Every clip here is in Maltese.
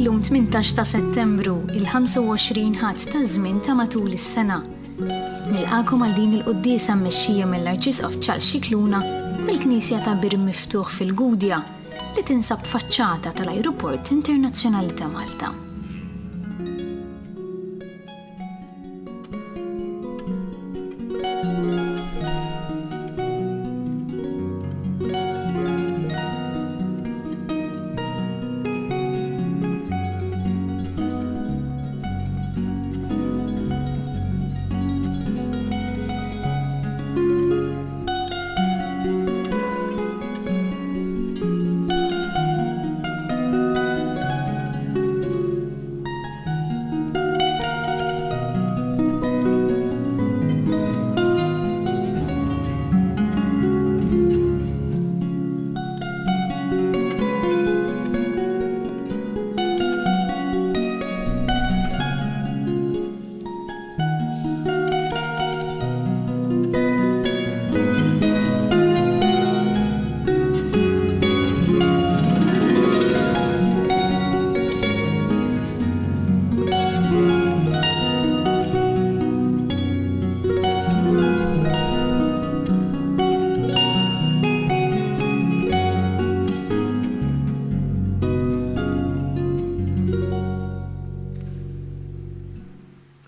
Illum 18 ta' Settembru, il-25 ħadd ta' żmien ta' matul is-sena. Nilqakom għal din il-quddiesa mmexxija mill-Arċisqof Charles Scicluna mill-Knisja ta' Bir Miftuħ fil-Gudja li tinsab faċċata tal-Ajruport Internazzjonali ta' Malta.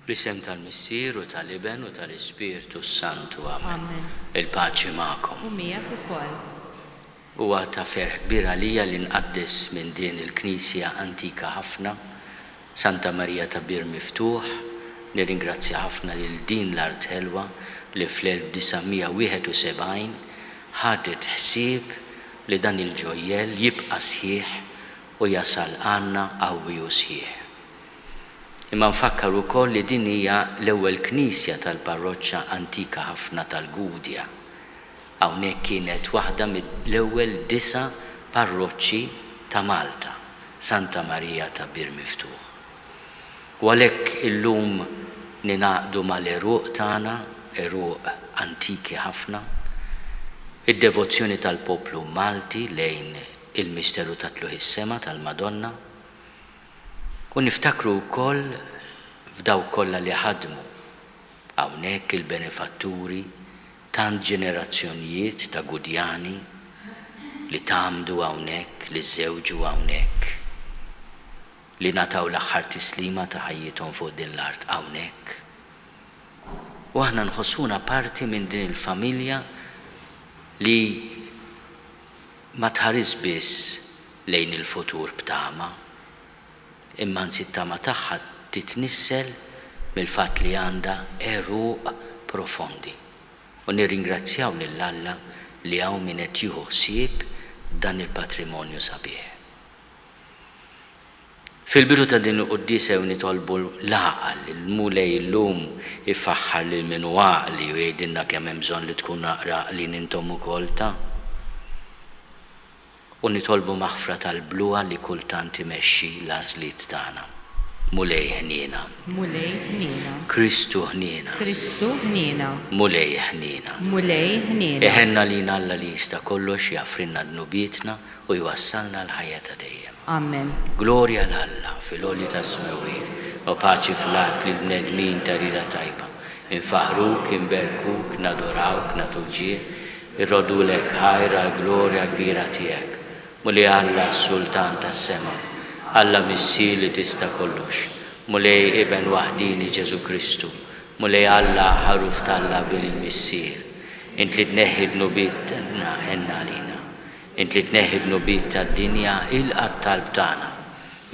Bl-isem tal-Missier u tal-Iben u tal-Ispirtu Santu, amen. Il-paċi magħkom. U miegħek ukoll. Huwa ta' ferħ kbira lija li nqaddis minn din il-Knisja antika ħafna, Santa Marija ta' Bir Miftuħ. Nirringrazzja ħafna lil din l-art ħelwa li fl-1971 ħadet ħsieb li dan il-ġojjel jibqa' sħiħ u jasal għandna qawwi u sħiħ. Imma nfakkar ukoll li din hija l-ewwel knisja tal-parroċċa antika ħafna tal-Gudja. Hawnhekk kienet waħda mill-ewwel 9 parroċċi ta' Malta, Santa Marija ta' Bir Miftuħ. U għalhekk illum ninaqdu mal-eruq tagħna, eruq antiki ħafna, id-devozzjoni tal-poplu Malti lejn il-misteru ta' tluħ is-sema tal-Madonna. U niftakru wkoll f'daw kollha li ħadmu hawnhekk il-benefatturi tant ġenerazzjonijiet ta' Gudjani li tagħmdu hawnhekk, li żewġu hawnhekk, li nataw l-aħħar tislima ta' ħajjithom fuq din l-art hawnhekk. U aħna nħossuna parti minn din il-familja li ma tħares biss lejn il-futur b'tama, imma nsittama tagħha titnissel mill-fatt li għandha eruq profondi. U nirringrazzjaw lil Alla li hawn min qed jieħu ħsieb dan il-patrimonju sabiħ. Fil-bidu ta' din il-quddiesa nitolbu l-għaqal, il-mulej illum ifaħħar lil min hu għaqli u jgħidilna kemm hemm bżonn li tkun naqra li intom ukoll ta'. U nitolbu maħfra tal-bluwa li kultant imexxi l-għażliet tagħna. Mulej ħniena. Mulej ħniena. Kristu ħniena. Kristu ħniena. Mulej ħniena. Mulej ħniena. Iħenna lina Alla li jista' kollox jafrinna dnubietna u jwassalna l-ħajja ta' dejjem. Amen. Glorja l-Alla fil-għoli ta' smewiet u paċi fl-art li bnedmin ta' rida tajba. Infaħruk, inberkuk, nadorawk, natulġih, irrodulek ħajra l-glorja kbira tiegħek. Mulej Alla s-Sultan tas-sema, Alla Missier li tista' kollox, mulej Iben waħdini Ġesu Kristu, mulej Alla ħaruf tal-Alla bil-Missier, int li tneħħi d-nubietna ħenna lina, int li tneħħi d-nubiet tad-dinja il-qatt tal-btana,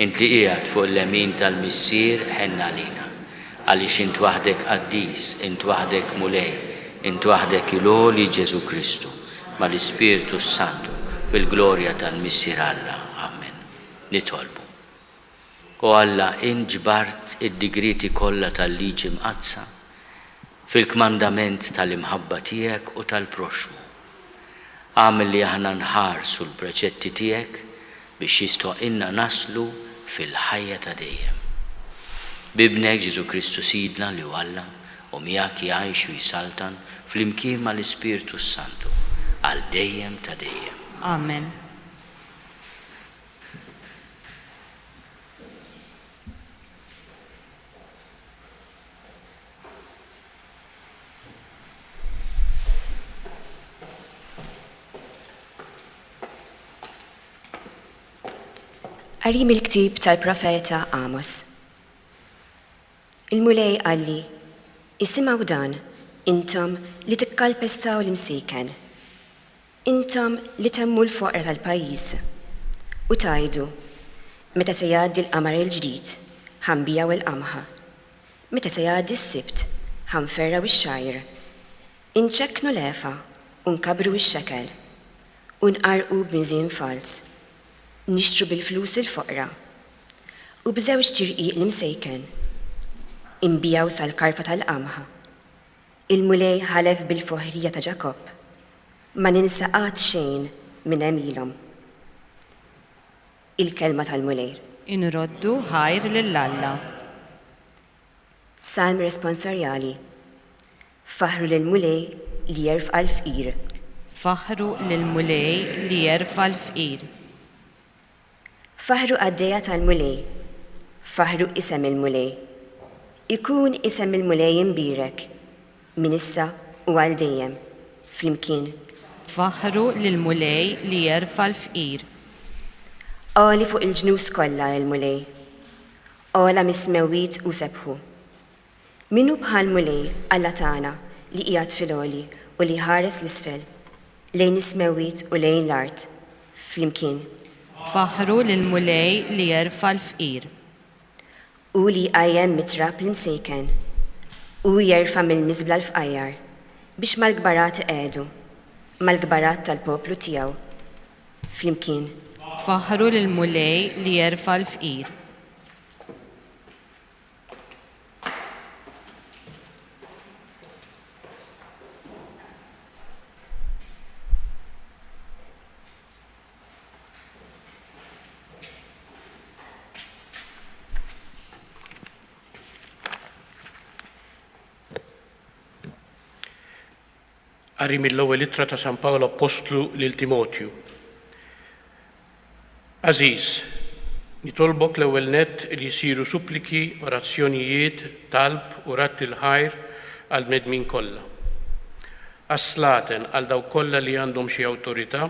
int li qiegħed fuq l-lemin tal-Missier ħenna lina, għaliex int waħdek qaddis, int waħdek mulej, int waħdek il-għoli Ġesu Kristu, mal-Ispirtu Santu, fil-glorja tal-Missier Alla. Amen. Nitolbu. U Alla inġbart id-digriti kollha tal-liġi mqazza fil-kmandament tal-imħabba tiegħek u tal-proxmu. Għamel li aħna nħarsu l-preċetti tiegħek biex jistoqilna naslu fil-ħajja ta' dejjem. Bibnek Ġesu Kristu Sidna li Alla u miegħek jgħix u jisaltan fl-imkien mal-Ispirtu Santu għal dejjem ta' dejjem. Amen. Qari mill-ktieb tal-profeta Amos. Il-mulej qalli, isimgħu dan, intom li tikkalpestaw l-imsejken, intom li temmu l-foqra tal-pajjiż, u tajdu, meta se jgħaddi l-qamar il-ġdid, ħanbijaw il-qamħa, meta se jgħaddi s-sibt, ħanferraw ix-xajr, inċekknu l-efa, u nkabru x-xekel, u nqarqu b'miżien fals, nixtru bil-flus il-foqra, u bżewġ tirqiq l-imsejken, imbijaw sal-karfa tal-qamħa. Il-mulej ħalef bil-foħrija ta' Ġakob, ma ninsaqat xejn minn emilhom. Il-kelma tal-mulej. Inroddu ħajr lill-Alla. Salm responsorjali. Faħru lill-mulej li jerfqa l-fqir. Faħru lill-mulej li jerfa l-fqir. Faħru għaddejja tal-mulej. Faħru isem il-mulej. Ikun isem il-mulej imbirek, min issa u għal dejjem, flimkien. Faħru lill-mulej li jerfa l-fqir. Għali fuq il-ġnus kollha il-mulej. Għala mismewit u sebħu. Minnu bħal mulej Alla tagħna li qiegħed fil-għoli u li ħares l-isfel, lejn ismewit u lejn l-art, flimkien. Faħru lill-mulej li jerfa l-fqir. U li għajjem mitrab l-imsejken, u jerfa mill-mizbla l-fqajjar, biex mal-gbarat edu, mal-gbarat tal-poplu tijaw, flimkien. Faħru lill-mulej li jerfa l-fqir. Qari mill-ewwel ittra ta' San Pawlo Apostlu lil Timotju. Aziz, nitolbok l-ewwel nett li jsiru suppliki, orazzjonijiet, talb u ratti l-ħajr għal bnedmin kollha. Aslaten għal dawk kollha li għandhom xi awtorità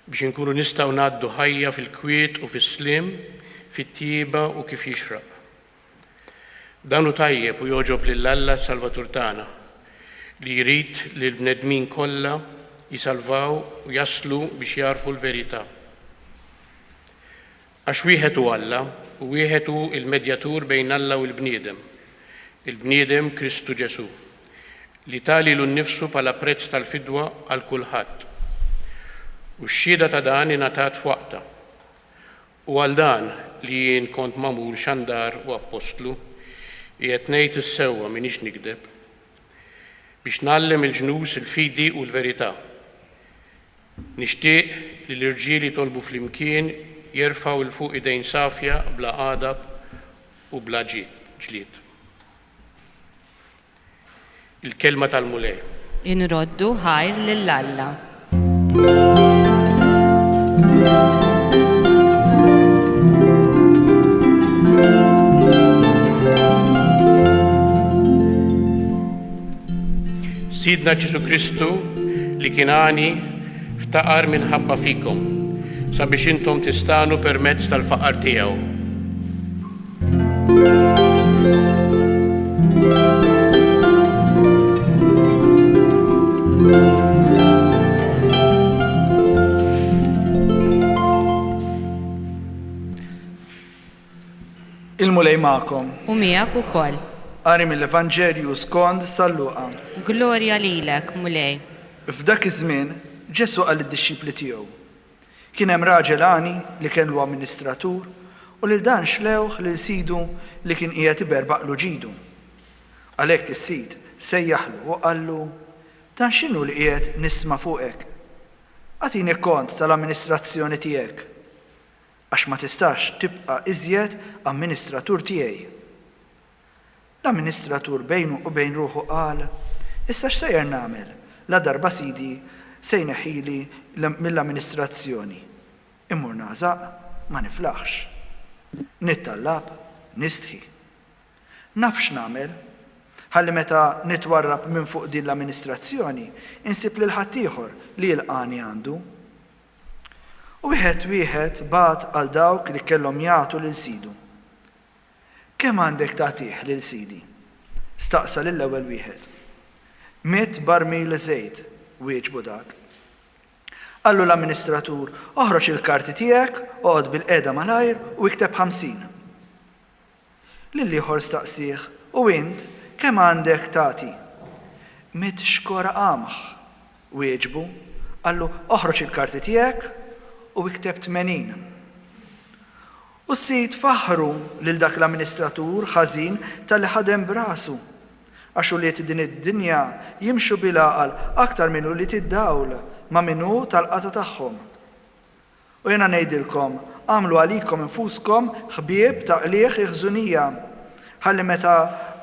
biex inkunu nistgħu ngħaddu ħajja fil-kwiet u fis-sliem, fit-tjieba u kif jixraq. Dan hu tajjeb u jogħġob lill-Alla Salvatur tagħna li jrid li l-bnedmin kollha jisalvaw u jaslu biex jarfu l-verità. Għax wieħed hu Alla u wieħed hu il-medjatur bejn Alla u l-bniedem, il-bniedem Kristu Ġesu, li tali l-nnifsu bħala prezz tal-fidwa għal kulħadd. U x-xhieda ta' dan ingħatat f'waqta. U għal dan li jien kont magħmul xandar u apostlu, qiegħed ngħid is-sewwa m'iniex nikdeb, biex nallem il-ġnus, il-fidi u l-verità. Nixtieq li l-irġiel jitolbu flimkien jerfgħu il fuq idejn safja bla għadab u bla ġlied. Il-kelma tal-mulej. Inroddu ħajr lill-Alla. Sidna Ġesu Kristu li kien għani ftaqar minħabba fikom sabiex intom tistanu permezz tal-faqar tiegħu. Il-mulej magħkom. U miegħek ukoll. Qari mill-Evanġelju skont San Luqa. Glorja lilek, mulej. F'dak iż-żmien Ġesu qal lid-dixxipli tiegħu. Kien hemm raġel għani li kien lu amministratur u lil dan xlewh lil sidu li kien qiegħed iberbaqlu ġidu. Għalhekk is-sid sejjaħlu u qallu: dan x'inhu li qiegħed nisma' fuqek? Agħtini kont tal-amministrazzjoni tiegħek, għax ma tistax tibqa' iżjed amministratur tiegħi. L-amministratur bejnu u bejn ruħu qal: issa x'sejjer nagħmel? La darba sidi se jneħħili mill-amministrazzjoni. Immur nażaq ma niflaħx. Nittallab, nistħi. Naf x'nagħmel, ħalli meta nitwarrab minn fuq din l-amministrazzjoni insib lil ħadd ieħor li jilqani għandu. U wieħed bat għal dawk li kellhom jagħtu lil sidu. Kemm għandek tagħtih lil sidi? Staqsa lill-ewwel wieħed. 100 barmil żejt, wieġbu dak. Qallu l-amministratur, oħroġ il-karti tiegħek, oqgħod bil-qiegħda malajr u ikteb 50. Lill-ieħor staqsih, u int kemm għandek tagħti? 100 xkora qamħ, wieġbu, qallu oħroġ il-karti tiegħek u ikteb 80. U s-sid faħru lil dak l-amministratur ħażin tal-li ħadem brasu, għaxu li din id-dinja jimxu bil-għaqal aktar minnu li tiddawl ma minnu tal-qata tagħhom. U jena ngħidilkom, għamlu għalikom infuskom ħbieb ta' qlieħ iħżunija, ħalli meta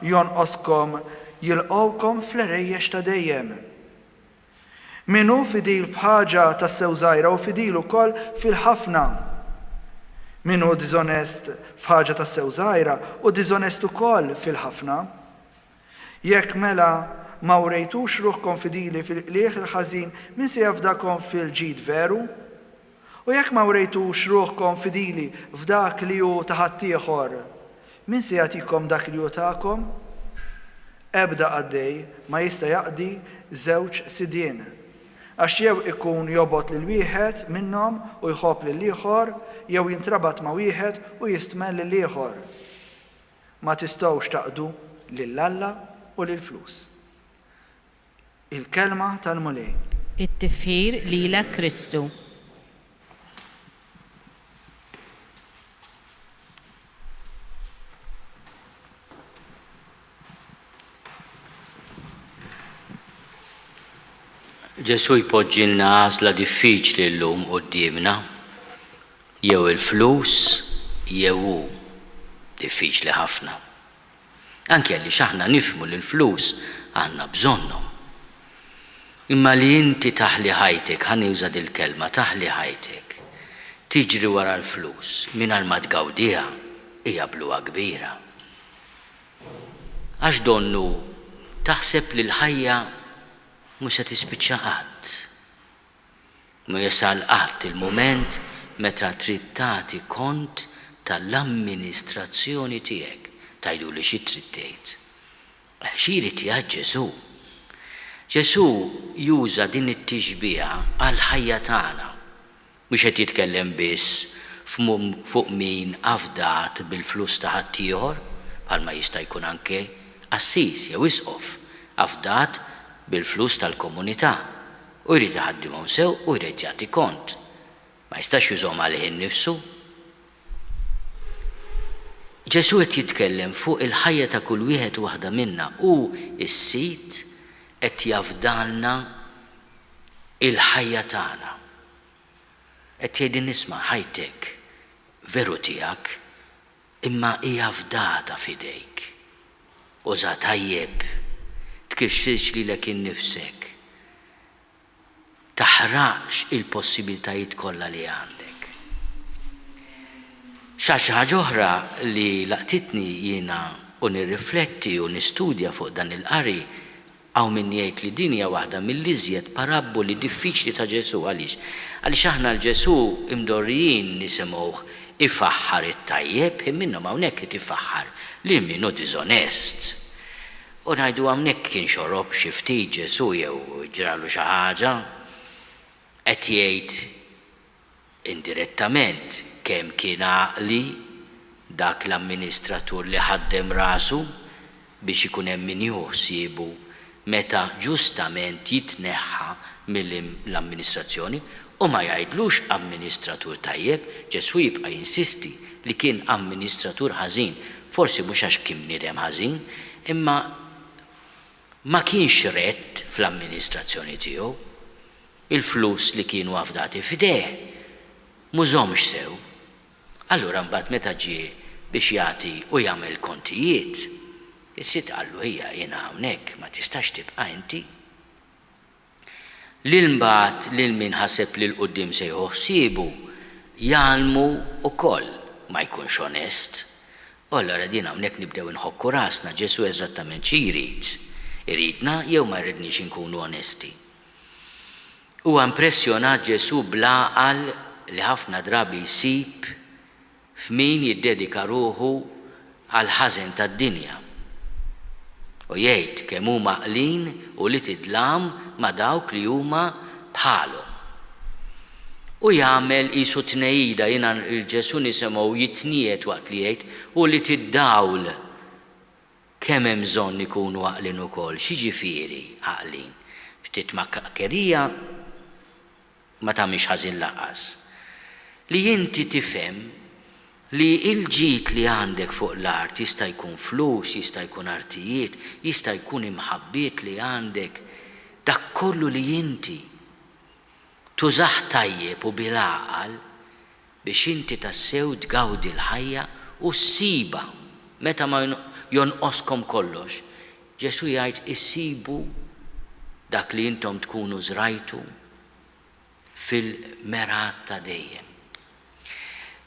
jonqoskom jilqgħukom fl-erejjex ta' dejjem. Minnu fidil f'ħaġa tas-sew żgħira u fidil ukoll fil-ħafna. Minnu diżonest f'ħaġa tas-sew żgħira u diżonest ukoll fil-ħafna. Jekk mela ma wrejtux ruħkom fidili fil-qlieħ il-ħażin, min se jafdakom fil-ġid veru? U jekk ma wrejtux ruħkom fidili f'dak li hu ta' ħaddieħor, min se jagħtikom dak li hu tagħkom? Ebda għaddej ma jista' jaqdi żewġ sidien. Għax jew ikun jobot lil wieħed minnhom u jħobb lil ieħor, jew jintrabat ma' wieħed u jistmel lil ieħor. Ma tistgħux taqdu lill-Alla u lill-flus. Il-kelma tal-mulej. It-tifħir lilek Kristu. Ġesu jpoġġilna għażla diffiċli llum qudiemna, jew il-flus jew hu diffiċli ħafna. Anke għaliex aħna nifhmu li l-flus għandna bżonnhom. Imma li inti taħli ħajtek, ħaniwża dil-kelma taħli ħajtek, tiġri wara l-flus mingħajr ma tgawdiha hija bluwa kbira. Għax donnu taħseb li l-ħajja mhux se tispiċċa qatt. Ma jasal qatt il-mument meta trid tagħti kont tal-amministrazzjoni tiegħek. Tajdu li xi trid tgħid. Xi jrid jgħid Ġesu. Ġesu juża din it-tixbiha għal ħajja tagħna. Mhux qed jitkellem biss fuq min afdat bil-flus ta' ħaddieħor, bħalma jista' jkun anke assis jew isqof afdat bil-flus tal-komunità u jrid iħaddimhom sew u jrid jagħti kont. Ma jistax jużhom għalih innifsu. Ġesu qed jitkellem fuq il-ħajja ta' kull wieħed waħda minna u s-sit qed jafdalna il-ħajja tagħna. Qed jgħidin nisma' ħajtek veru tiegħek imma hija fdata f'idejk. Uża tajjeb, tkixxilx lilek innifsek. Taħraqx il-possibilitajiet kollha li għandek. Xi ħaġa oħra li laqtitni jiena u nirrifletti u nistudja fuq dan il-qari hawn min jgħid li din hija waħda mill-iżjed parabboli diffiċli ta' Ġesu għaliex. Għaliex aħna l-Ġesu imdorrijin nisimgħuh ifaħħar it-tajjeb, minnhom hawnhekk qed ifaħħar li minnu diżonest. U ngħidu hawnhekk kien xorob xi ftit Ġesu jew ġralu xi ħaġa, qed jgħid indirettament kemm kien għaqli dak l-amministratur li ħaddem rasu biex ikun hemm min joħsiebu meta ġustament jitneħħa mill-amministrazzjoni u ma jgħidlux amministratur tajjeb, Ġesu jibqa' jinsisti li kien amministratur ħażin, forsi mhux għax kien bniedem ħażin, imma ma kienx rett fl-amministrazzjoni tiegħu. Il-flus li kienu afdati fideh mużhomx sew. Allura mbagħad meta ġie biex jagħti u jagħmel kontijiet, is-sit qallu hija jiena hawnhekk ma tistax tibqa' inti. Lil mbagħad lil min ħaseb li l-qudiem se jħossibu jgħalmu wkoll ma jkunx onest. U allura din hawnhekk nibdew inħokku rasna Ġesu eżattament xi jrid. Iridna jew ma jridniex inkunu onesti. Huwa impressjonat Ġesu bl-għaqal li ħafna drabi jsib f'min jiddedika ruħu għal ħażen tad-dinja. U jgħid kemm huma qlin u li tidlam ma' dawk li huma bħalhom. U jagħmel qisu tnejjida jiena il-Ġesu nisimgħu jitniet waqt li jgħid u li tiddawl kemm hemm bżonn ikunu għaqlin ukoll. X'jiġifieri għaqlin? Ftit makkerija ma tagħmilx ħażin lanqas. Li inti tifhem li il-ġid li għandek fuq l-art jista' jkun flus, jista' jkun artijiet, jista' jkun imħabbiet li għandek, dak kollu li inti tużaħ tajjeb u bil-għaqal biex inti tassew tgawdi l-ħajja u ssiba meta ma jonqoskom kollox. Ġesu jgħid issibu dak li intom tkunu żrajtu fil-merat ta' dejjem.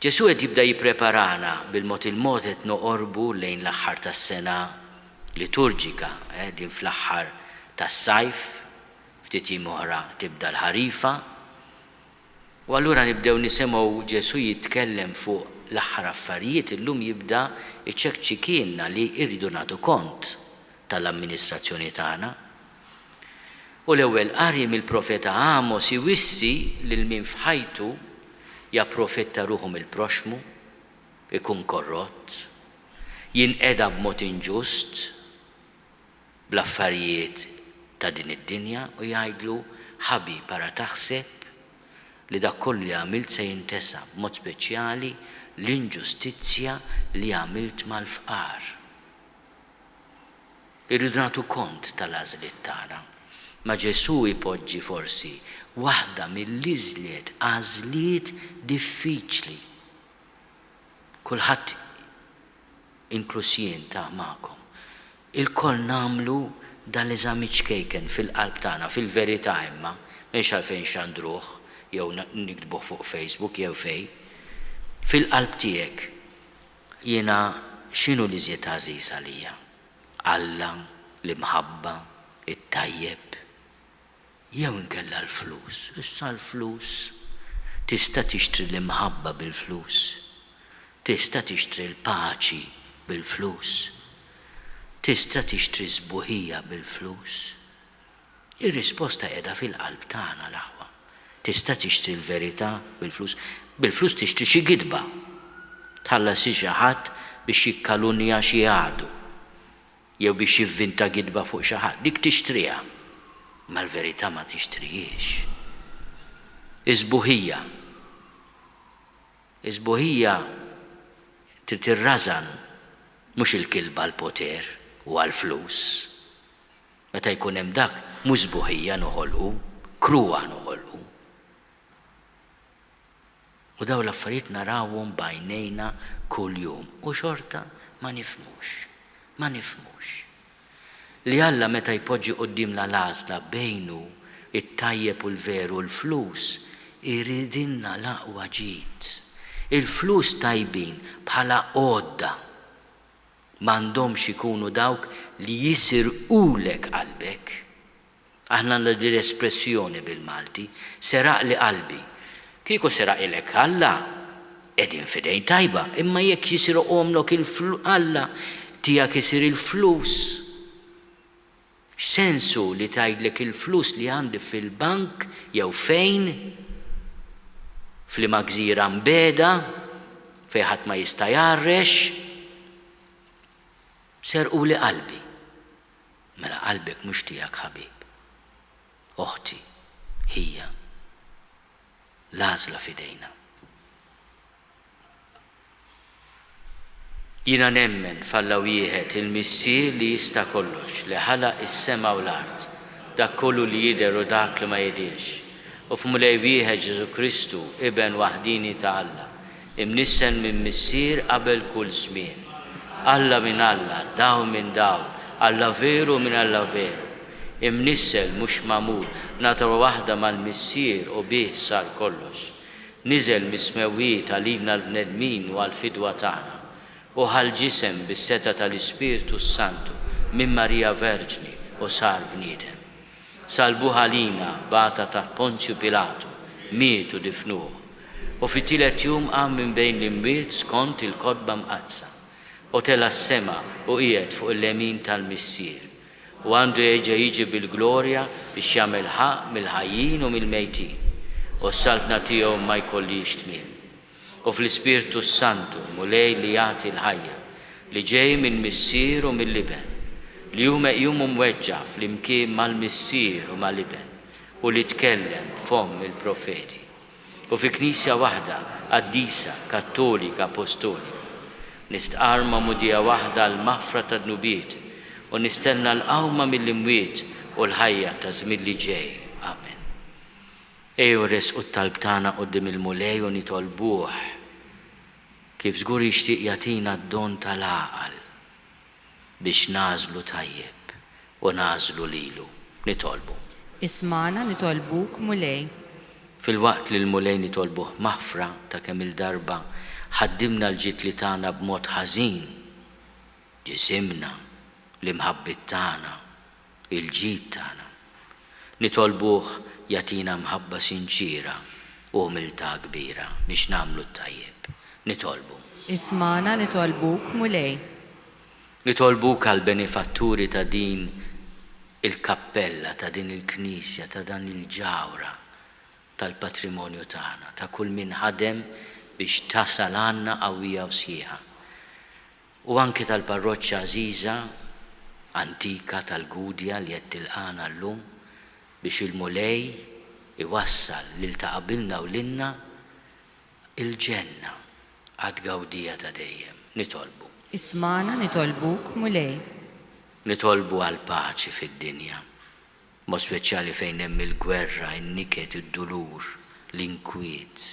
Ġesu qed jibda jippreparana bil-mod il-mod qed noqorbu lejn l-aħħar tas-sena liturġika, din fl-aħħar tas-sajf, ftit jiem oħra tibda l-ħarifa. U allura nibdew nisimgħu Ġesu jitkellem fuq l-aħħar affarijiet illum jibda iċċekkċikielna li jridu nagħtu kont tal-amministrazzjoni tagħna. U l-ewwel qari mill-profeta Amos iwissi lil min f'ħajtu japprofetta ruħu mill-proxmu, ikun korrott, jinqeda b'mod inġust bl-affarijiet ta' din id-dinja u jgħidlu ħabib ara taħseb li dak kollu li għamilt se jintesa b'mod speċjali l-inġustizzja li għamilt mal-fqar. Irridu nagħtu kont tal-għażliet tagħna. Ma Ġesu ipoġġi forsi waħda mill-iżliet għażliet diffiċli. Kulħadd inkluż jien ta' magħkom. Il-koll nagħmlu dal-eżami ċkejken fil-qalb tagħna, fil-verità imma, m'hemmx għalfejn xandruh jew nikdbuh fuq Facebook jew fejn. Fil-qalb tiegħek jiena x'inhu li żied għażiż għalija? Alla, l-imħabba, it-tajjeb, jew inkella l-flus. Issa l-flus tista' tixtri l-imħabba bil-flus, tista' tixtri l-paċi bil-flus, tista' tixtri sbuħija bil-flus. Ir-risposta qiegħda fil-qalb tagħna l-aħwa. Tista' tixtri l-verità bil-flus. Bil-flus tixtri xi gidba. Tħallas xi ħadd biex jikkalunja xi għadu jew biex jivvinta gidba fuq xi ħadd. Dik tixtriha. Ma l-verità ma tixtrijiex. Iżbuħija. Iżbuħija trid tirrażan mhux il-kilba l-poter u għall-flus. Meta jkun hemm dak mhux żbuħija noħolqu, kruwa noħolqu. U daw l-affarijiet narawhom bajnejna kuljum u xorta ma nifhmux. Li Alla meta jpoġġi qudiemna l-għażla bejnu it-tajjeb u l-veru l-flus iridilna l-aqwa ġid. Il-flus tajbin bħala għodda m'għandhomx ikunu dawk li jisirqulek qalbek. Aħna għandna din espressjoni bil-Malti, seraq li qalbi. Kieku seraq ilek Alla, qegħdin fidejn tajba, imma jekk jisirqhomlok Alla tiegħek isir il-flus. X'sensu li tgħidlek il-flus li għandi fil-bank jew fejn? F'liema gżira mbeda fejn ħadd ma jista' jarrex? Serquli qalbi. Mela qalbek mhux tiegħek ħabib. Oħti hija l-għażla f'idejna. Jiena nemmen falla wieħed il-Missier li jista' kollox, li ħalaq is-sema u l-art, dak kollu li jidher u dak li ma jidhirx. U f'mulej wieħed Ġesu Kristu, Iben waħdini ta' Alla, imnissen minn Missier qabel kull żmien. Alla minn Alla, daw minn daw, Alla veru minn Alla veru. Imnissel mhux magħmul, natura waħda mal-Missier u bih sar kollox. Niżel mismewwiet għalina l-bnedmin u għall-fidwa tagħna. U ħal-ġisem bis-seta tal-Ispiritu Santu minn Marija Verġni u sar bniedem. Salbuh għalina bata ta' Ponzju Pilatu, mietu difnuh, U fit-tielet jum qam minn bejn l-imwiet skont il-kotba mqazza. U tela s-sema u qiegħed fuq il-lemin tal-Missier. U għandu jiġi bil-glorja biex jagħmel ħaq mill-ħajjin u mill-mejtin. U s-saltna tiegħu ma jkollix tmiem. U fl-Ispirtu Santu mulej li jagħti l-ħajja li ġej mill-Missier u mill-Liben. Li hu meqjum mweġġa fl-imkien mal-Missier u mal-Liben u li tkellem f'fomm il-profeti. U fi knisja waħda, qaddisa, kattolika, apostolika, nistqarma mudija waħda l-maħfra ta' dnubiet u nistenna l-qawma mill-imwiet u l-ħajja ta' żmien li ġej. Amen. Ejju resqu t-talb tagħna quddiem il-mulej u nitolbuh kif żgur jixtieq jagħtina d-don tal-għaqal biex nażlu tajjeb u nażlu lilu. Nitolbu. Ismana nitolbuk mulej. Fil-waqt li l-mulej nitolbuh maħfra ta' kemm il-darba ħaddimna l-ġitli tagħna b'mod ħażin, ġisimna, l-imħabbit tagħna, il-ġid tagħna. Nitolbuh jagħtina mħabba sinċira u umiltà kbira biex nagħmlu t-tajjeb. Nitolbu. Ismana nitolbuk mulej. Nitolbuk għal benefatturi ta' din il-kappella, ta' din il-knisja, ta' dan il-ġawra tal-patrimonju tagħna, ta' kull min ħadem biex tasal għandna qawwija u sħiħa. U anke tal-parroċċja Għażiża antika tal-Gudja li qed tilqana llum biex il-mulej iwassal lil ta' qabilna u lilna il-ġenna għad gawdija ta' dejjem. Nitolbu. Ismana nitolbuk mulej. Nitolbu għal paċi fid-dinja, ma' speċjali fejn hemm il-gwerra, in-niket, id-dulur, l-inkwiet.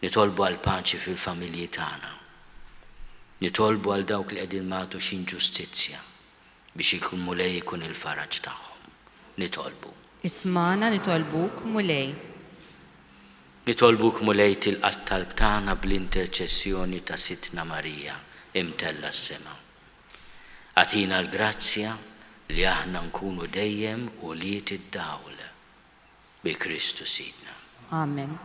Nitolbu għal paċi fil-familji tagħna. Nitolbu għal dawk li qegħdin magħtu x'inġustizzja biex ikun mulej ikun il-faraġ tagħhom. Nitolbu. Ismana nitolbuk mulej. Nitolbuk mulej tilqa' talb tagħna bl-interċessjoni ta' Sitna Marija imtella s-sema. Għatina l-grazzja li aħna nkunu dejjem u li tiddawl bi Kristu Sidna. Amen.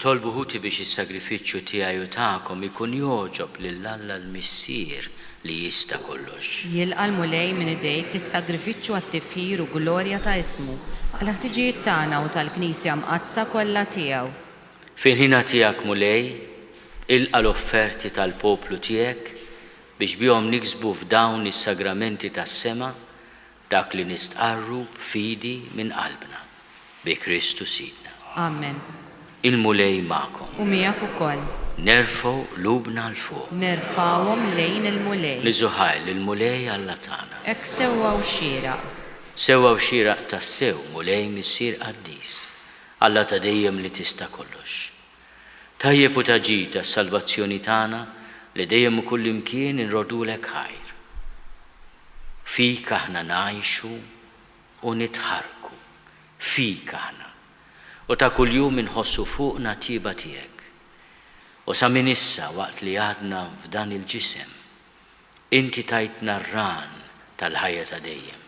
Nitolbu ħuti biex is-sagrifiċċju tiegħi u tagħkom ikun joġob lill-Alla l-Missier li jista' kollox. Jilqa' l-mulej minn idejk is-sagrifiċċju għat-tifħir u glorja ta' ismu għal ħtiġijiet tagħna u tal-Knisja mqazza kollha tiegħu. Fil-ħina tiegħek mulej, ilqa' l-offerti tal-poplu tiegħek biex bihom niksbu f'dawn is-sagramenti tas-sema dak li nistqarru b'fidi minn qalbna bi Kristu Sidna. Amen. Il-mulej magħkom. U miegħek ukoll. Nerfgħu lubna l-fuq. Nerfawhom lejn il-mulej. Niżuħaj lill-mulej Alla tagħna. Hekk sewwa u xieraq. Sewwa u xieraq tas-sew mulej missier qaddis. Alla ta' dejjem li tista' kollox. Tajjeb u taġid tas-salvazzjoni tagħna li dejjem u kull imkien inrodulek ħajr. Fik aħna ngħixu u nitħarku. Fik aħna. U ta' kuljum inħossu fuqna tiba tiegħek. U sa minn issa waqt li għadna f'dan il-ġisem, inti tajtna r-ran tal-ħajja ta' dejjem.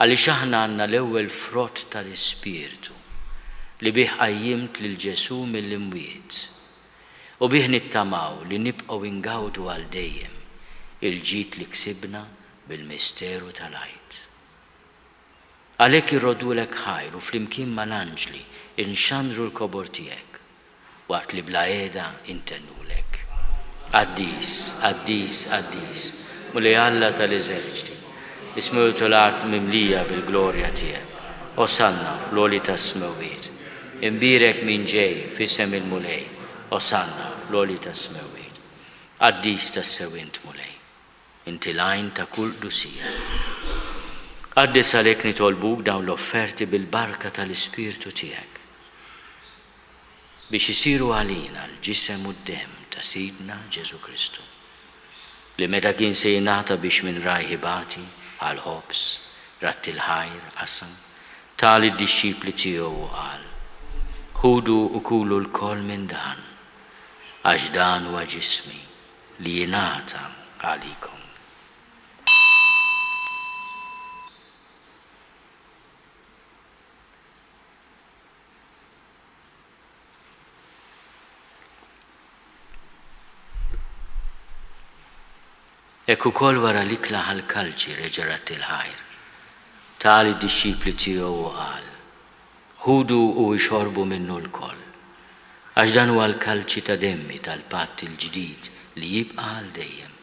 Għaliex aħna għandna l-ewwel frott tal-Ispirtu li bih qajjimt lil Ġesu mill-imwiet u bih nittamaw li nibqgħu ingawdu għal dejjem il-ġid li ksibna bil-misteru tal-għajt. Għalhekk irrodulek ħajr u flimkien mal-anġli inxandru l-kobor tiegħek waqt li bla qiegħda intennulek. Qaddis, qaddis, qaddis, mulej Alla tal-eżerċiti, ismewtu l-art mimlija bil-glorja tiegħek. Osanna fl-oli tas-smewiet. Imbirek min ġej fissem il-mulej. Osanna fl-oli tas-smewiet. Qaddis tas-sewint mulej. Inti lajn ta' kull dusija. Qaddis għalhekk nitolbuk dawn l-offerti bil-barka tal-Ispirtu tiegħek biex isiru għalina l-ġisem u d-dem ta' Sidna Ġesu Kristu li meta kien se jingħata biex minn rajħibati għal ħobs, ratti l-ħajr, qasam, tali d-disċipli tiegħu qal. Ħudu u kulu l-koll minn dan, għax dan huwa ġismi li jingħata għalikom. Ekku kol wara l-ikla ħal-kalċi reġarat il-ħajr. Tali d-disċipli tiegħu qal. Ħudu u jxorbu minnu l-koll. Għax dan huwa l-kalċi ta' demmi tal-patt il-ġdid li jibqa' għal dejjem.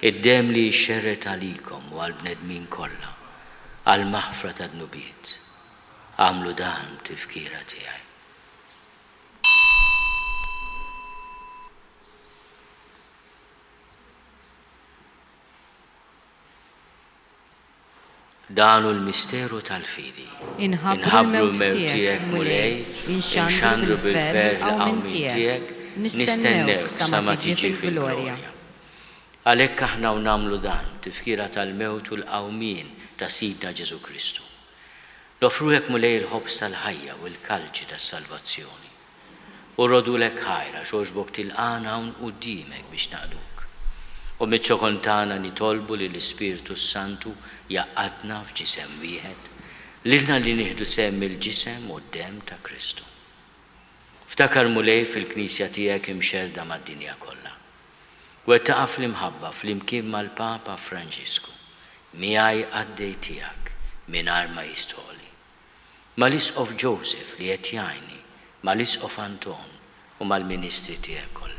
Id-dem li jxerret għalikom u għal-bnedmin kollha għal-maħfra ta' dnubiet. Għamlu dan tifkira tiegħi. Danu l-misteru tal-fidi. Inħabru l-mewt tiegħek mulej, inxandru bil-fer l-qawmin tiegħek, nistennew sa ma tiġi fil-glorja. Għalhekk aħna u nagħmlu dan tifkira tal-mewt u l-qawmin ta' Sidna Ġesu Kristu. Nofrulek mulej il-ħobs tal-ħajja u l-kalċi tas-salvazzjoni. U rodulek ħajra xogħġbok tilqana hawn quddiemek biex naqduk. U mit-ċokontana nitolbu li l-Ispirtu Santu jaqadna f'ġisem wieħed, lilna li nieħdu semm il-ġisem u d-dem ta' Kristu. Ftakar mulej fil-Knisja tiegħek imxerda mad-dinja kollha. Wettaqa fl-imħabba fl-imkien mal-Papa Franġisku, miegħi għaddej tiegħek mingħajr ma jistħoli. Mal-Isqof Joseph li qed jgħinni, mal-Isqof Anton u mal-Ministri tiegħek kollha.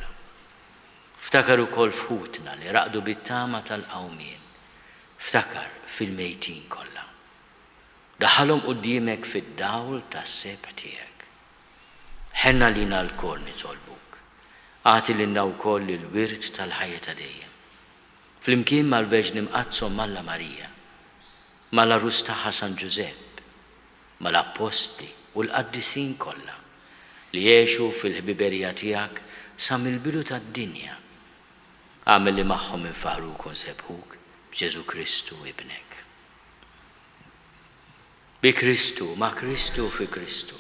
Ftakar ukoll f'ħutna li raqdu bit-tama tal-qawmien. Ftakar fil-mejtin kollha. Daħalhom quddiemek fid-dawl tas-seb tiegħek. Ħenna lina l-kol nitolbuk. Għati lilna wkoll il-wirt tal-ħajja ta' dejjem. Flimkien mal-Verġni Mqazzom Malla Marija, mal-Arus tagħha San Ġusepp, mal-Apostli u l-qaddisin kollha li jgħixu fil-ħbiberija tiegħek sa mill-bidu tad-dinja. Għamel li magħhom infaħruk u nsebħuk b'Ġesu Kristu ibnek. Bi Kristu, ma' Kristu fi Kristu,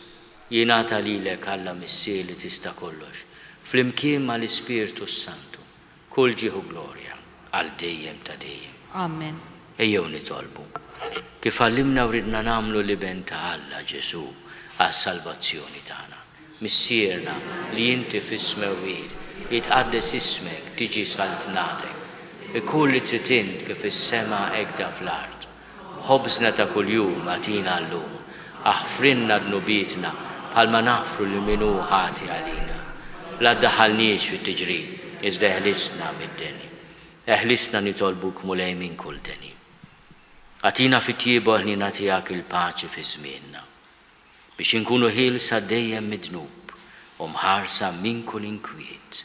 jingħata lilek Alla Missir li tista' kollox, flimkien mal-Ispirtu Santu, kull ġieħu glorja għal dejjem ta' dejjem. Amen. Ejjew nitolbu. Kif għallimna u ridna nagħmlu liben ta' Alla Ġesu għas-salvazzjoni tagħna. Missierna li inti fis-smewiet jitqaddes ismek tiġi saltnatek. Ikun li trid int kif is-sema hekk fl-art. Ħobżna ta' kuljum għatina llum, aħfrinna dnubietna bħalma nafru li minhu ħati għalina. La ddaħħalniex fit-tiġrid, iżda eħlisna mid-deni. Eħlisna nitolbuk mulej minn kull deni. Għatina fit-tiebu ħnina tiegħek il-paċi fi żmienna biex inkunu ħielsa dejjem midnub u mħarsa minn kull inkwiet.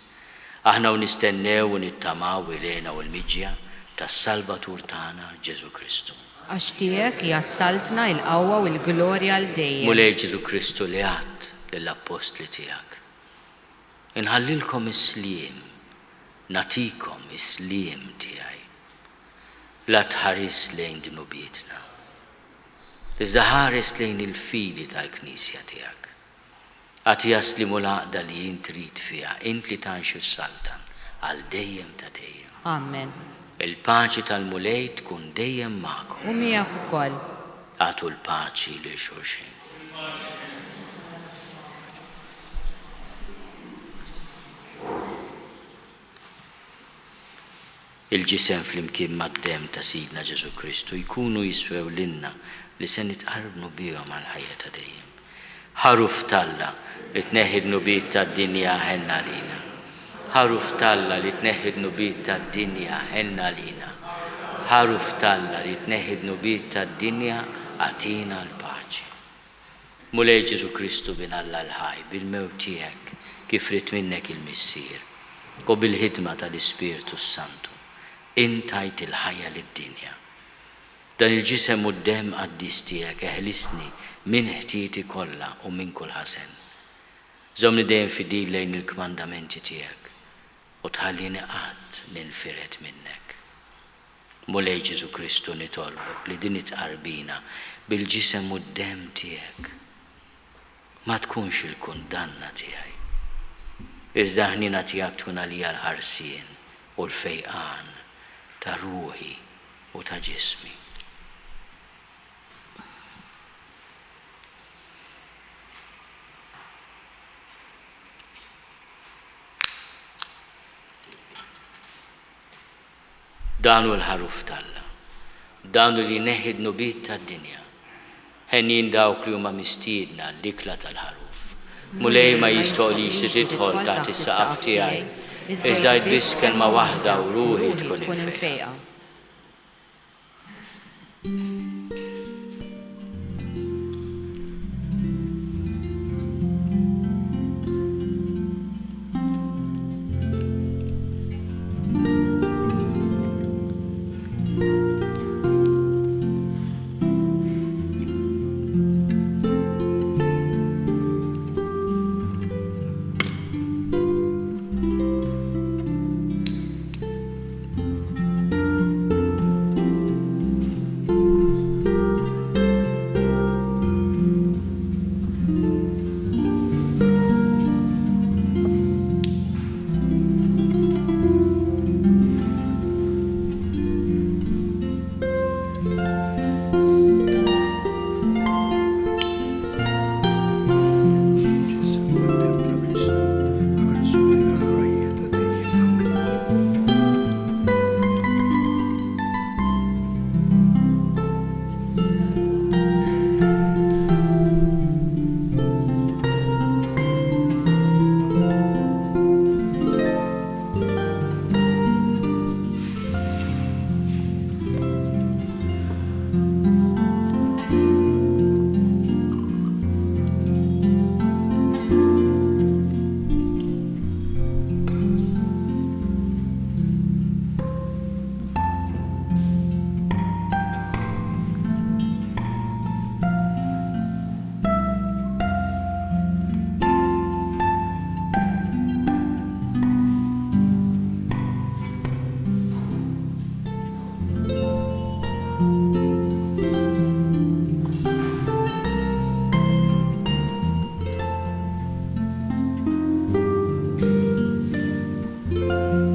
Aħna u nistennew u nittamaw ilena u l-miġja tas-Salvatur tagħna Ġesu Kristu. Għax tiegħek jassaltna l-qawwa u l-glorja għal dejjem. Mulej Ġesu Kristu li għadd lill-apostli tiegħek. Inħallilkom is-sliem, natikom is-sliem tiegħi. La tħares lejn dnubietna. Iżda ħares lejn il-fidi tal-Knisja tiegħek. Għati jaslimu l-għaqda li jint trid fiha, int li tanxu s-saltan għal dejjem ta' dejjem. Amen. Il-paċi tal-mulej tkun dejjem magħkom. U miegħek ukoll. Għatu l-paċi li xulxin. Il-ġisem fl-imkien mad-dem ta' Sidna Ġesu Kristu jkunu jiswew l-inna li se nitqarbnu bihom għal-ħajja ta' dejjem. Ħaruf talla li tneħħi d-nubiet tad-dinja ħenna lina. Ħaruf talla li tneħħi d-nubiet tad-dinja ħenna lina. Ħaruf talla li tneħħi d-nubiet tad-dinja għatina l-paċi. Mulej Ġesu Kristu bin Alla l-ħaj bil-mewt tiegħek kif rid minnek il-missier u bil-ħidma tal-Ispiritu Santu intajt il-ħajja lid-dinja. Dan il-ġisem u d-dem qaddis tiegħek eħlisni minn ħtieti kollha u minn kull ħasen. Żomni dejjem fidil lejn il-kmandamenti tiegħek u tħallini qatt ninfiret minnek. Mulej Ġesu Kristu nitolbok li din itqarbina bil-ġisem u d-dem tiegħek ma tkunx il-kundanna tiegħi. Iżda ħnina tiegħek tkun għalija l-ħarsien u l-fejqan ta' ruħi u ta' ġismi. Danu l-ħaruf talla, danu li neħid nubiet tad-dinja, ħennin dawk li huma mistiedna l-ikla tal-ħaruf. Mulej ma jistoqlix li tidħol taħt is-saqaf tiegħi, iżda biss kelma waħda u ruħi tkun infejqa.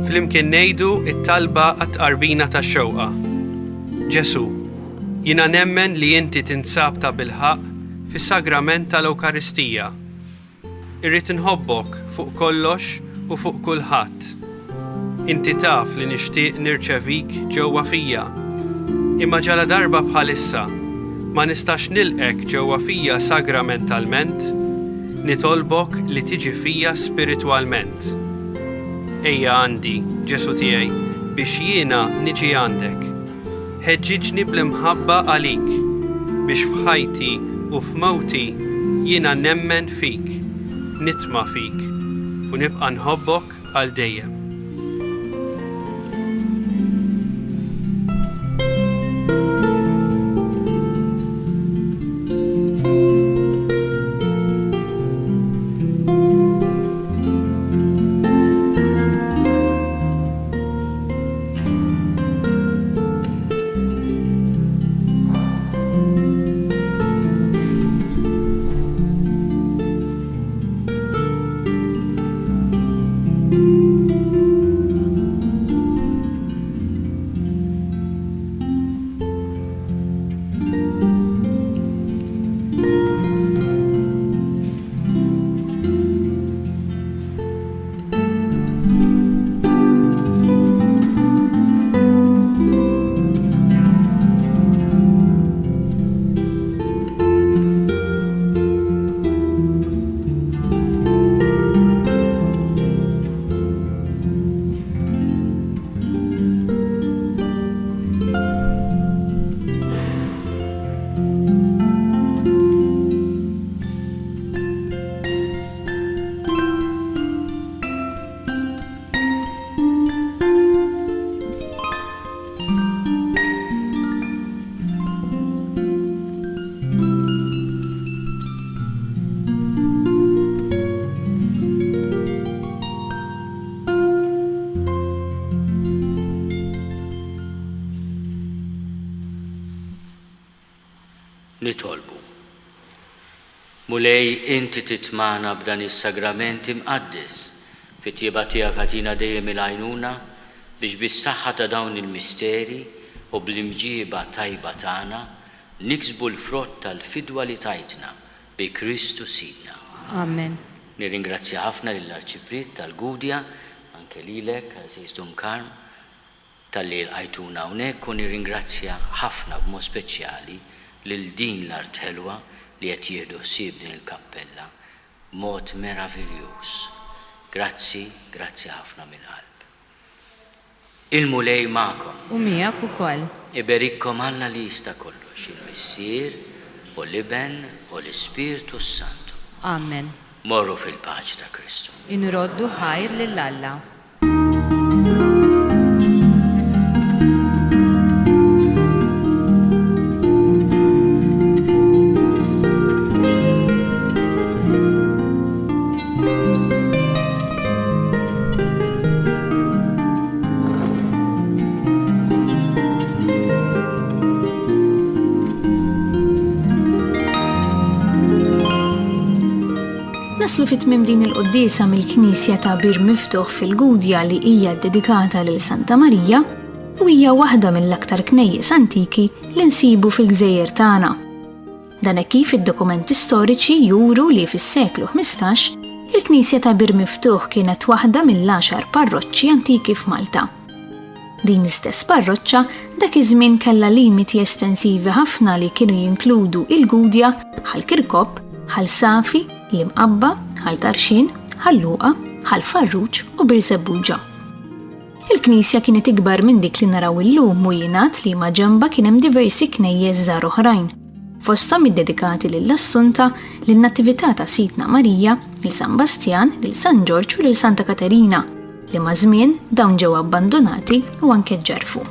Flimkien ngħidu it-talba għat-tqarbina tax-xewqa. Ġesu, jiena nemmen li inti tinsab ta' bilħaq fis-sagrament tal-Ewkaristija. Irrid inħobbok fuq kollox u fuq kulħadd. Inti taf li nixtieq nirċevik ġewwa fija. Imma ġala darba bħalissa ma nistax nilqek ġewwa fija sagramentalment, nitolbok li tiġi fija spiritwalment. Ejja għandi, Ġesu tiegħi, biex jiena niġi għandek. Ħeġġiġni bl-imħabba għalik, biex f'ħajti u f'mewti jiena nemmen fik, nitma' fik, u nibqa' nħobbok għal dejjem. Mulej inti titmana b'dan is-sagrament imqaddis fit-tjieba tiegħek għatina dejjem il-għajnuna biex bis-saħħa ta' dawn il-misteri u bl-imġiba tajba tagħna niksbu l-frott tal-fidwa li tajtna bi Kristu Sidna. Amen. Nirringrazzja ħafna lill-Arċiprit tal-Gudja, anke lilek, Aziz Dunkarm, tal-li l-għajtuna hawnhekk u nirringrazzja ħafna b'mod speċjali lil din l-Art Ħelwa li qed jieħdu ħsieb din il-kappella mod meravigliuż. Grazzi, grazzi ħafna mill-qalb. Il-mulej magħkom. U miegħek ukoll. Iberikkom Alla li jista' kollox, il-Missier u l-Iben u l-Ispirtu Santu. Amen. Morru fil-paċi ta' Kristu. Inroddu ħajr lil Alla. Naslu fit-tmiem din il-qoddisa mill-Knisja ta' Bir Miftuħ fil-Gudja li hija dedikata lil Santa Marija u hija waħda mill-aktar knejjes antiki li nsibu fil-Gżejjer tagħna. Dan hekk kif id-dokumenti storiċi juru li fis-seklu 15 il-Knisja ta' Bir Miftuħ kienet waħda mill-10 parroċċi antiki f'Malta. Din l-istess parroċċa dak iż-żmien kellha limiti estensivi ħafna li kienu jinkludu il-Gudja, ħal-Kirkop, ħal-Safi, l-Imqabba, ħal-Tarxin, ħal-Luqa, ħal-Farruġ u Bir Zebbuġa. Il-Knisja kienet ikbar minn dik li naraw illum u jingħad li ma' ġenba kien hemm diversi knejjes żgħar oħrajn, fosthom id-dedikati lill-Assunta, lin-Nattività ta' Sidna Marija, lil San Bastjan, lil San Ġorġ u lil Santa Katerina, li ma' żmien dawn ġew abbandonati u anke ġġerfu.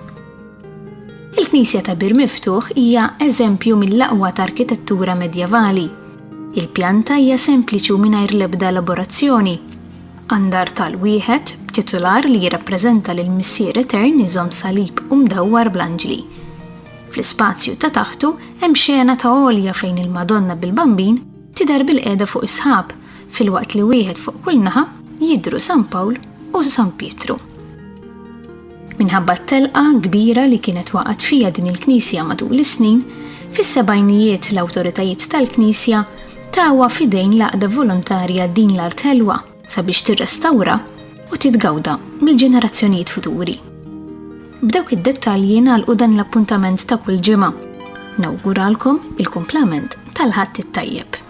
Il-Knisja ta' Bir Miftuħ hija eżempju mill-aqwa ta' arkitettura medjevali. Il-pjanta hija sempliċi u mingħajr l-ebda elaborazzjoni. Andar tal-wieħed b'titular li jirrappreżenta lil Missier Etern iżomm salib u mdawwar bl-anġli. Fl-ispazju ta' taħtu hemm xena ta' għolja fejn il-Madonna bil-Bambin tidher bil-qiegħda fuq isħab, filwaqt li wieħed fuq kull naħa jidhru San Pawl u San Pietru. Minħabba t-telqa kbira li kienet waqgħet fiha din il-Knisja matul is-snin, fis-sebgħinijiet l-awtoritajiet tal-Knisja tawa fidejn l-għaqda volontarja din l-Art Ħelwa sabiex tirrestawra u titgawda mill-ġenerazzjonijiet futuri. B'dawk id-dettalji nagħlqu dan l-appuntament ta' kull ġimgħa. Nawguralkom il-kumplament tal-ħadd it-tajjeb.